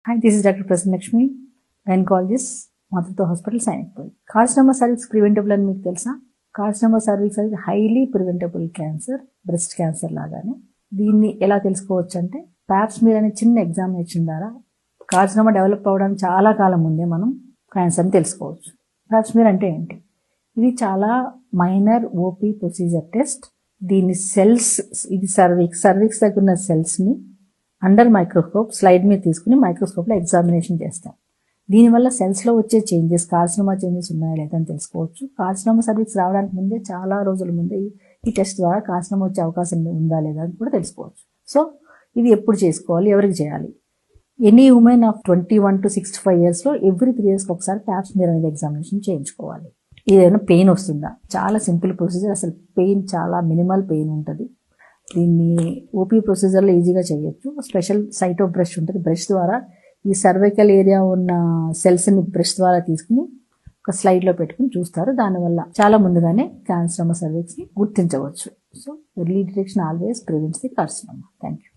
Hi, this is Dr. Prasanna Lakshmi, gynecologist, Matruto Hospital, Sainipur. Carcinoma cervix preventable అని మీకు తెలుసా? Carcinoma cervix అనేది highly preventable cancer, breast cancer లాగానే. దీన్ని ఎలా తెలుసుకోవచ్చు అంటే పాప్స్మియర్ అనే చిన్న ఎగ్జామినేషన్ ద్వారా కార్సినోమా డెవలప్ అవ్వడానికి చాలా కాలం ముందే మనం క్యాన్సర్ని తెలుసుకోవచ్చు. పాప్స్మియర్ అంటే ఏంటి? ఇది చాలా మైనర్ ఓపీ ప్రొసీజర్ టెస్ట్. దీని సెల్స్, ఇది సర్విక్స్ దగ్గర ఉన్న సెల్స్ని అండర్ మైక్రోస్కోప్ స్లైడ్ మీద తీసుకుని మైక్రోస్కోప్లో ఎగ్జామినేషన్ చేస్తాం. దీనివల్ల సెల్స్లో వచ్చే చేంజెస్, కార్సినోమా చేంజెస్ ఉన్నాయా లేదా అని తెలుసుకోవచ్చు. కార్సినోమా సర్విక్స్ రావడానికి ముందే, చాలా రోజుల ముందే ఈ టెస్ట్ ద్వారా కార్సినోమా వచ్చే అవకాశం ఉందా లేదా అని కూడా తెలుసుకోవచ్చు. సో ఇది ఎప్పుడు చేసుకోవాలి, ఎవరికి చేయాలి? ఎనీ ఉమెన్ ఆఫ్ 21 to 65 yearsలో ఎవ్రీ 3 yearsకి ఒకసారి పాప్స్మియర్ అనేది ఎగ్జామినేషన్ చేయించుకోవాలి. ఏదైనా పెయిన్ వస్తుందా? చాలా సింపుల్ ప్రొసీజర్, అసలు పెయిన్ చాలా మినిమల్ పెయిన్ ఉంటుంది. దీన్ని ఓపీ ప్రొసీజర్లో ఈజీగా చేయొచ్చు. స్పెషల్ సైటో బ్రష్ ఉంటుంది. బ్రష్ ద్వారా ఈ సర్వైకల్ ఏరియా ఉన్న సెల్స్ని బ్రష్ ద్వారా తీసుకుని ఒక స్లైడ్లో పెట్టుకుని చూస్తారు. దానివల్ల చాలా ముందుగానే కార్సినోమా సర్విక్స్ని గుర్తించవచ్చు. So early detection always prevents the carcinoma. Thank you.